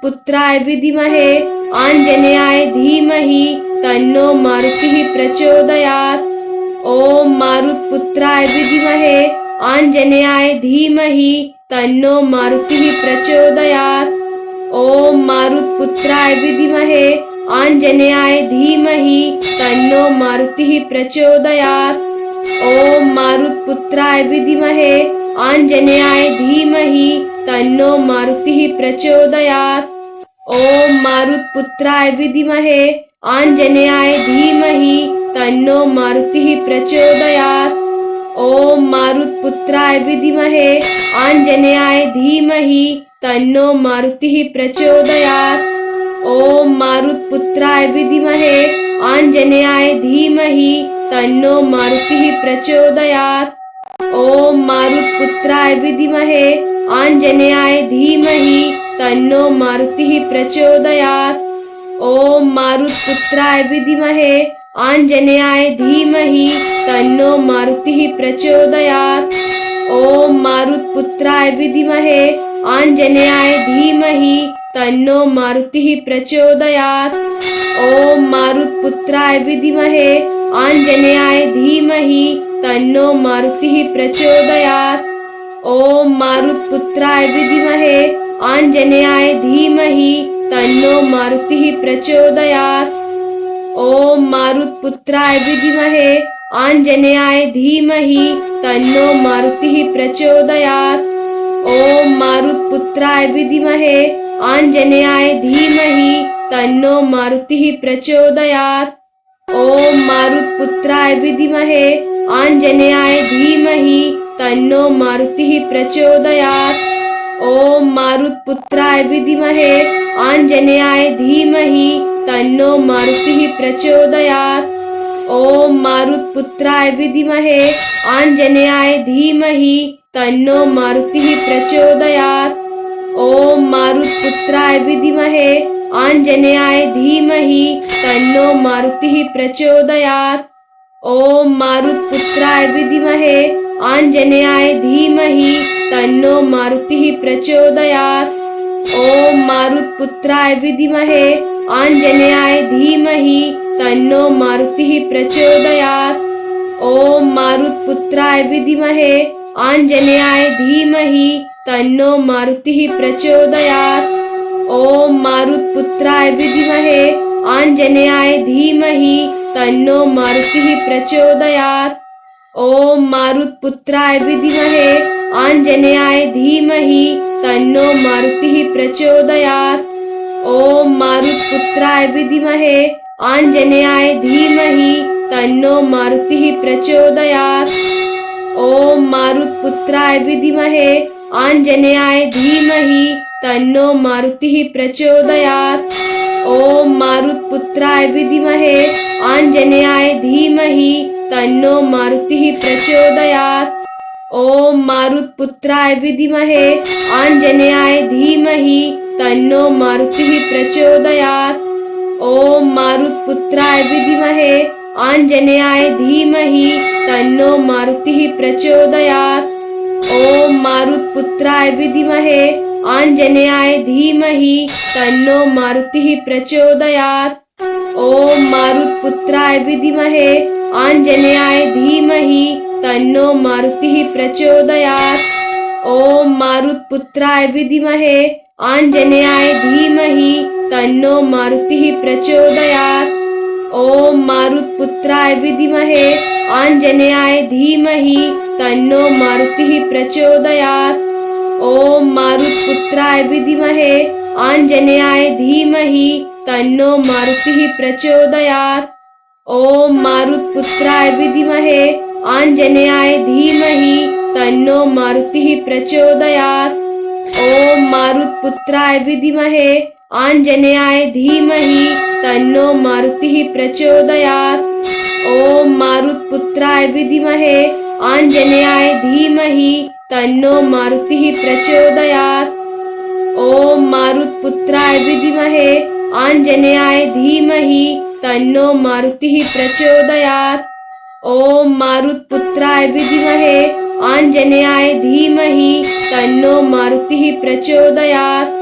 मारुतपुत्राय विद्महे आंजनेयाय धीमहि तन्नो मारुतिः प्रचोदयात्। ओम मारुतपुत्राय विद्महे आंजनेयाय धीमहि तन्नो मारुतिः प्रचोदयात्। ओम मारुतपुत्राय विद्महे आंजनेयाय धीमहि तन्नो मारुतिः प्रचोदयात्। ओम मारुतपुत्राय विद्महे आंजनेयाय धीमहि तन्नो मारुतिः प्रचोदयात्। ओम मारुतपुत्राय विद्महे आंजनेयाय धीमहि तन्नो मारुतिः प्रचोदयात्। ओम मारुतपुत्राय विद्महे आंजनेयाय धीमहि तन्नो मारुतिः प्रचोदयात्। ओम मारुतपुत्राय विद्महे आंजनेयाय धीमहि तन्नो मारुतिः प्रचोदयात्। ओम मारुतपुत्राय विद्महे आंजनेयाय धीमहि तन्नो मारुतिः प्रचोदयात्। ओम मारुतपुत्राय विद्महे आंजनेयाय धीमहि तन्नो मारुतिः प्रचोदयात्। ओम मारुतपुत्राय विद्महे आंजनेयाय धीमहि तन्नो मारुतिः प्रचोदयात्। ओम मारुतपुत्राय विद्महे आंजनेयाय धीमहि तन्नो मारुतिः प्रचोदयात्। ओम मारुतपुत्राय विद्महे आंजनेयाय धीमहि तन्नो मारुतिः प्रचोदयात्। ओम मारुतपुत्राय विद्महे आंजनेयाय धीमहि तन्नो मारुतिः प्रचोदयात्। ओम मारुतपुत्राय विद्महे आंजनेयाय धीमहि तन्नो मारुतिः प्रचोदयात्। ओम मारुतपुत्राय विद्महे आंजनेयाय धीमहि तन्नो मारुतिः प्रचोदयात्। ओम मारुतपुत्राय विद्महे आंजनेयाय धीमहि तन्नो मारुतिः प्रचोदयात्। ओम मारुतपुत्राय विद्महे आंजनेयाय धीमहि तन्नो मारुतिः प्रचोदयात्। ओम मारुतपुत्राय विद्महे आंजनेयाय धीमहि तन्नो मारुतिः प्रचोदयात्। ओम मारुतपुत्राय विद्महे आंजनेयाय धीमहि तन्नो मारुतिः प्रचोदयात्। ओम मारुतपुत्राय विद्महे आंजनेयाय धीमहि तन्नो मारुतिः प्रचोदयात्। ओम मारुतपुत्राय विद्महे आंजनेयाय धीमहि तन्नो मारुतिः प्रचोदयात्। ओम मारुतपुत्राय विद्महे आंजनेयाय धीमहि तन्नो मारुतिः प्रचोदयात्। ओम मारुतपुत्राय विद्महे आंजनेयाय धीमहि तन्नो मारुतिः प्रचोदयात्। ओम मारुतपुत्राय विद्महे आंजनेयाय धीमहि तन्नो मारुतिः प्रचोदयात्। ओम मारुतपुत्राय विद्महे आंजनेयाय धीमहि तन्नो मारुतिः प्रचोदयात्। ओम मारुतपुत्राय विद्महे आंजनेयाय धीमहि तन्नो मारुतिः प्रचोदयात्। ओम मारुतपुत्राय विद्महे आंजनेयाय धीमहि तन्नो मारुतिः प्रचोदयात्। ओम मारुतपुत्राय विद्महे आंजनेयाय धीमहि तन्नो मारुतिः प्रचोदयात्। ओम मारुतपुत्राय विद्महे आंजनेयाय धीमहि तन्नो मारुतिः प्रचोदयात्। ओम मारुतपुत्राय विद्महे आंजनेयाय धीमहि तन्नो मारुतिः प्रचोदयात्। ओम मारुतपुत्राय विद्महे आंजनेयाय धीमहि तन्नो मारुतिः प्रचोदयात्। ओम मारुतपुत्राय विद्महे आंजनेयाय धीमहि तन्नो मारुतिः प्रचोदयात्। ओम मारुतपुत्राय विद्महे आंजनेयाय धीमहि तन्नो मारुतिः प्रचोदयात्। ओम मारुतपुत्राय विद्महे आंजनेयाय धीमहि तन्नो मारुतिः प्रचोदयात्। ओम मारुतपुत्राय विद्महे आंजनेयाय धीमहि तन्नो मारुतिः प्रचोदयात्। ओम मारुतपुत्राय विद्महे आंजनेयाय धीमहि तन्नो मारुतिः प्रचोदयात्। ओम मारुतपुत्राय विद्महे आंजनेयाय धीमहि तन्नो मारुतिः प्रचोदयात्। ओम मारुतपुत्राय विद्महे आंजनेयाय धीमहि तन्नो मारुतिः प्रचोदयात्।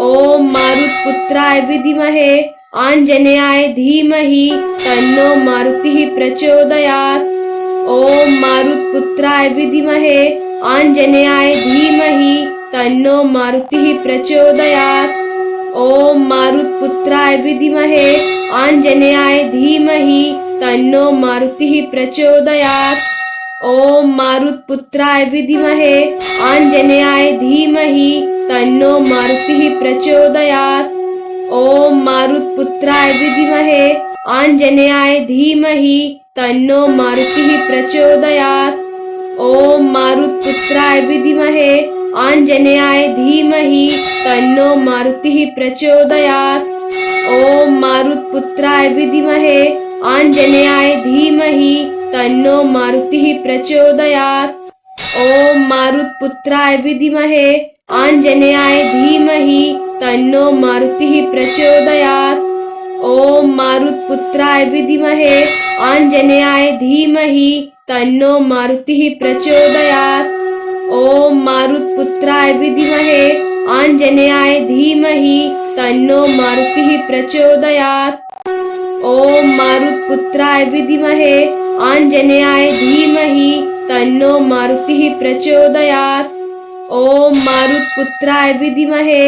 ओम मारुतपुत्राय विद्महे आंजनेयाय धीमहि तन्नो मारुतिः प्रचोदयात्। ओम मारुतपुत्राय विद्महे आंजनेयाय धीमहि तन्नो मारुतिः प्रचोदयात्। ओम मारुतपुत्राय विद्महे आंजनेयाय धीमहि तन्नो मारुतिः प्रचोदयात्। ओम मारुतपुत्राय विद्महे आंजनेयाय धीमहि तन्नो मारुतिः प्रचोदयात्। ओम मारुतपुत्राय विद्महे आंजनेयाय धीमहि तन्नो मारुतिः प्रचोदयात्। ओम मारुतपुत्राय विद्महे आंजनेयाय धीमहि तन्नो मारुतिः प्रचोदयात्। ओम मारुतपुत्राय विद्महे आंजनेयाय धीमहि तन्नो मारुतिः प्रचोदयात्। ओम मारुतपुत्राय विद्महे आंजनेयाय धीमहि तन्नो मारुतिः प्रचोदयात्। ओम मारुतपुत्राय विद्महे आंजनेयाय धीमहि तन्नो मारुतिः प्रचोदयात्। ओम मारुतपुत्राय विद्महे आंजनेयाय धीमहि तन्नो मारुतिः प्रचोदयात्। ओम मारुतपुत्राय विद्महे आंजनेयाय धीमहि तन्नो मारुतिः प्रचोदयात्। ओम मारुतपुत्राय विद्महे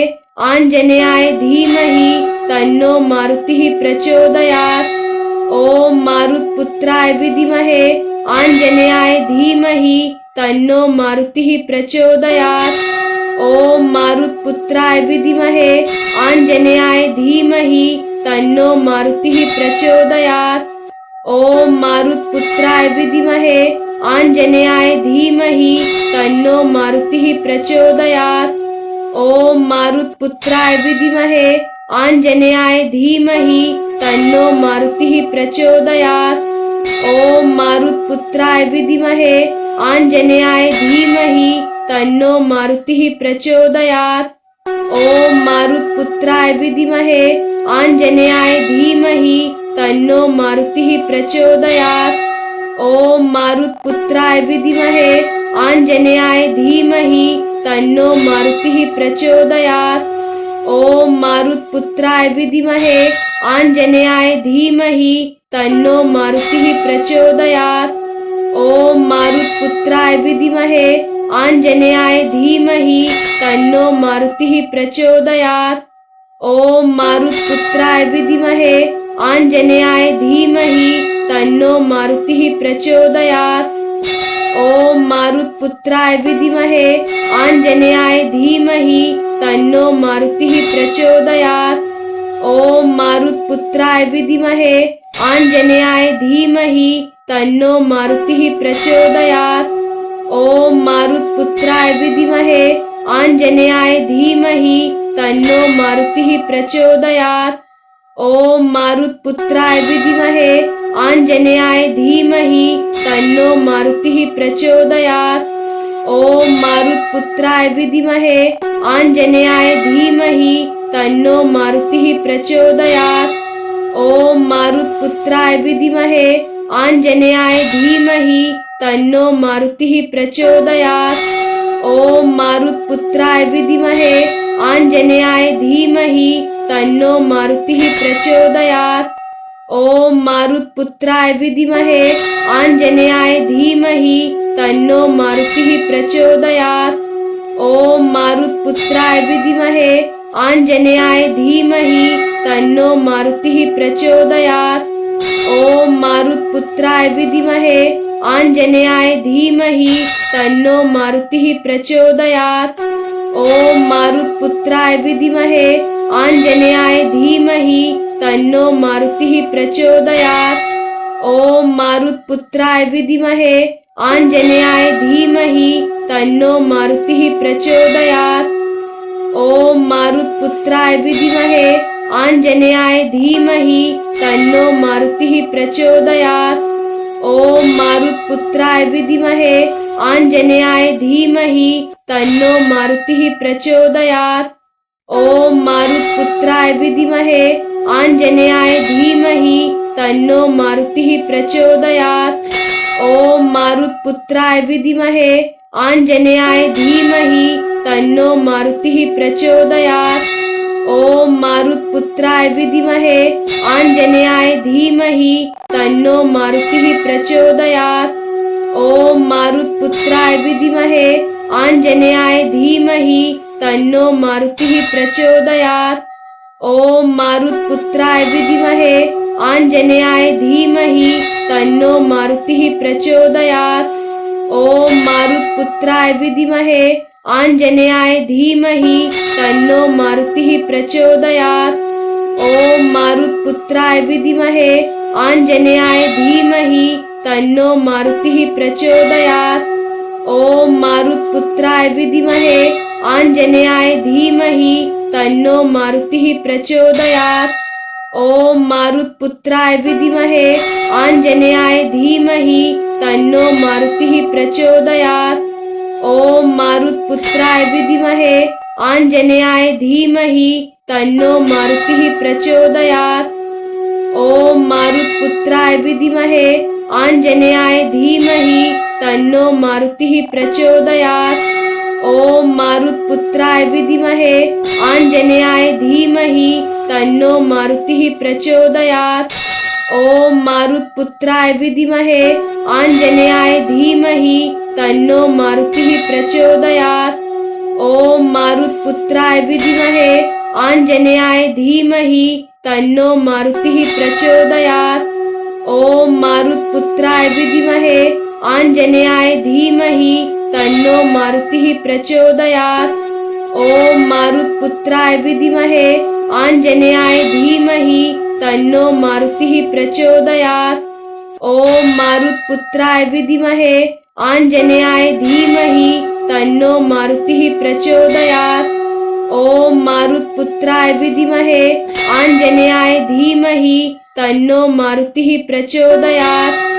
आंजनेयाय धीमहि तन्नो मारुतिः प्रचोदयात्। ओम मारुतपुत्राय विद्महे आंजनेयाय धीमहि तन्नो मारुतिः प्रचोदयात्। ओम मारुतपुत्राय विद्महे आंजनेयाय धीमहि तन्नो मारुतिः प्रचोदयात्। ओम मारुतपुत्राय विद्महे आंजनेयाय धीमहि तन्नो मारुतिः प्रचोदयात्। ओम मारुतपुत्राय विद्महे आंजनेयाय धीमहि तन्नो मारुतिः प्रचोदयात्। ओम मारुतपुत्राय विद्महे आंजनेयाय धीमहि तन्नो मारुतिः प्रचोदयात्। ओम मारुतपुत्राय विद्महे आंजनेयाय धीमहि तन्नो मारुतिः प्रचोदयात्। ओम मारुतपुत्राय विद्महे आंजनेयाय धीमहि तन्नो मारुतिः प्रचोदयात्। ओम मारुतपुत्राय विद्महे आंजनेयाय धीमहि तन्नो मारुतिः प्रचोदयात्। ओम मारुतपुत्राय विद्महे आंजनेयाय धीमहि तन्नो मारुतिः प्रचोदयात्। ओम मारुतपुत्राय विद्महे आंजनेयाय धीमहि तन्नो मारुतिः प्रचोदयात्। ओम मारुतपुत्राय विद्महे आंजनेयाय धीमहि तन्नो मारुतिः प्रचोदयात्। ओम मारुतपुत्राय विद्महे आंजनेयाय धीमहि तन्नो मारुतिः प्रचोदयात्। ओम मारुतपुत्राय विद्महे आंजनेयाय धीमहि तन्नो मारुतिः प्रचोदयात्। ओम मारुतपुत्राय विद्महे आंजनेयाय धीमहि तन्नो मारुतिः प्रचोदयात्। ओम मारुतपुत्राय विद्महे आंजनेयाय धीमहि तन्नो मारुतिः प्रचोदयात्। ओम मारुतपुत्राय विद्महे आंजनेयाय धीमहि तन्नो मारुतिः प्रचोदयात्। ओम मारुतपुत्राय विद्महे आंजनेयाय धीमहि तन्नो मारुतिः प्रचोदयात्। ओम मारुतपुत्राय विद्महे आंजनेयाय धीमहि तन्नो मारुतिः प्रचोदयात्। ओम मारुतपुत्राय विद्महे आंजनेयाय धीमहि तन्नो मारुतिः प्रचोदयात्। ओम मारुतपुत्राय विद्महे आंजनेयाय धीमहि तन्नो मारुतिः प्रचोदयात्। ओम मारुतपुत्राय विद्महे आंजनेयाय धीमहि तन्नो मारुतिः प्रचोदयात्। ओम मारुतपुत्राय विद्महे आंजनेयाय धीमहि तन्नो मारुतिः प्रचोदयात्। ओम मारुतपुत्राय विद्महे आंजनेयाय धीमहि तन्नो मारुतिः प्रचोदयात्। ओम मारुतपुत्राय विद्महे आंजनेयाय धीमहि तन्नो मारुतिः प्रचोदयात्। ओम मारुतपुत्राय विद्महे आंजनेयाय धीमहि तन्नो मारुतिः प्रचोदयात्। ओम मारुतपुत्राय विद्महे आंजनेयाय धीमहि तन्नो मारुतिः प्रचोदयात्। ओम मारुतपुत्राय विद्महे आंजनेयाय धीमहि तन्नो मारुतिः प्रचोदयात्। ओम मारुतपुत्राय विद्महे आंजनेयाय धीमहि तन्नो मारुतिः प्रचोदयात्। ओम मारुतपुत्राय विद्महे आंजनेयाय धीमहि तन्नो मारुतिः प्रचोदयात्। ओम मारुतपुत्राय विद्महे आंजनेयाय धीमहि तन्नो मारुतिः प्रचोदयात्। ओम मारुतपुत्राय विद्महे आंजनेयाय धीमहि तन्नो मारुतिः प्रचोदयात्। ओम मारुतपुत्राय विद्महे आंजनेयाय धीमहि तन्नो मारुतिः प्रचोदयात्। ओम मारुतपुत्राय विद्महे आंजनेयाय धीमहि तन्नो मारुतिः प्रचोदयात्। ओम मारुतपुत्राय विद्महे आंजनेयाय धीमहि तन्नो मारुतिः प्रचोदयात्। ओम मारुतपुत्राय विद्महे आंजनेयाय धीमहि तन्नो मारुतिः प्रचोदयात्। ओम मारुतपुत्राय विद्महे आंजनेयाय धीमहि तन्नो मारुतिः प्रचोदयात्। ओम मारुतपुत्राय विद्महे आंजनेयाय धीमहि तन्नो मारुतिः प्रचोदयात्। ओम मारुतपुत्राय विद्महे आंजनेयाय धीमहि तन्नो मारुतिः प्रचोदयात्। ओम मारुतपुत्राय विद्महे आंजनेयाय धीमहि तन्नो मारुतिः प्रचोदयात्। ओम मारुतपुत्राय विद्महे आंजनेयाय धीमहि तन्नो मारुतिः प्रचोदयात्। ओम मारुतपुत्राय विद्महे आंजनेयाय धीमहि तन्नो मारुतिः प्रचोदयात्। ओम मारुतपुत्राय विद्महे आंजनेयाय धीमहि तन्नो मारुतिः प्रचोदयात्।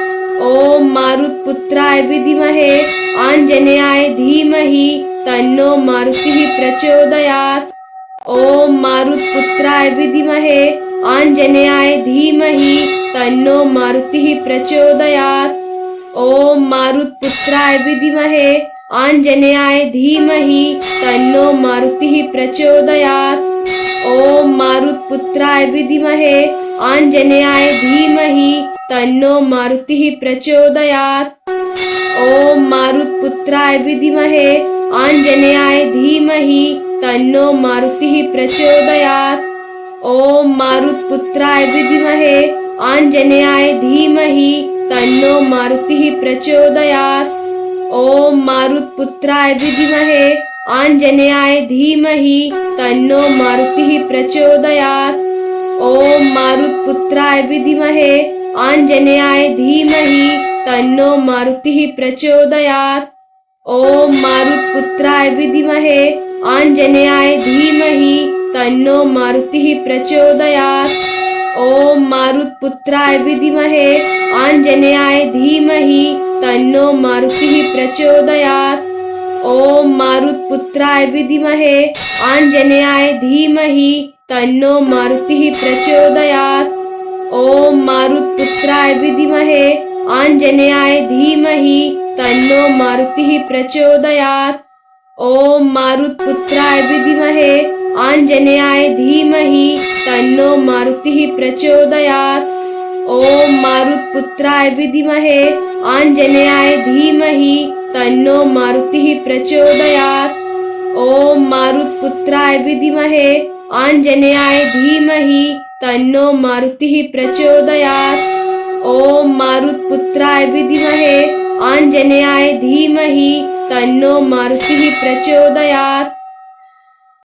ओम मारुतपुत्राय विद्महे आंजनेयाय धीमहि तन्नो मारुतिः प्रचोदयात्। ओम मारुतपुत्राय विद्महे आंजनेयाय धीमहि तन्नो मारुतिः प्रचोदयात्। ओम मारुतपुत्राय विद्महे आंजनेयाय धीमहि तन्नो मारुतिः प्रचोदयात्। ओम मारुतपुत्राय विद्महे आंजनेयाय धीमहि तन्नो मारुतिः प्रचोदयात्। ओम मारुतपुत्राय विद्महे आंजनेयाय धीमहि तन्नो मारुतिः प्रचोदयात्। ओम मारुतपुत्राय विद्महे आंजनेयाय धीमहि तन्नो मारुतिः प्रचोदयात्। ओम मारुतपुत्राय विद्महे आंजनेयाय धीमहि तन्नो मारुतिः प्रचोदयात्। ओम मारुतपुत्राय विद्महे आंजनेयाय धीमहि तन्नो मारुतिः प्रचोदयात्। ओम मारुतपुत्राय विद्महे आंजनेयाय धीमहि तन्नो मारुतिः प्रचोदयात्। ओम मारुतपुत्राय विद्महे आंजनेयाय धीमहि तन्नो मारुतिः प्रचोदयात्। ओम मारुतपुत्राय विद्महे आंजनेयाय धीमहि तन्नो मारुतिः प्रचोदयात्। ओम मारुतपुत्राय विद्महे आंजनेयाय धीमहि तन्नो मारुतिः प्रचोदयात्। ओम मारुतपुत्राय विद्महे आंजनेयाय धीमहि तन्नो मारुतिः प्रचोदयात्। ओम मारुतपुत्राय विद्महे आंजनेयाय धीमहि तन्नो मारुतिः प्रचोदयात्। ओम मारुतपुत्राय विद्महे आंजनेयाय धीमहि तन्नो मारुतिः प्रचोदयात्। ओम मारुतपुत्राय विद्महे आंजनेयाय धीमहि तन्नो मारुतिः प्रचोदयात्।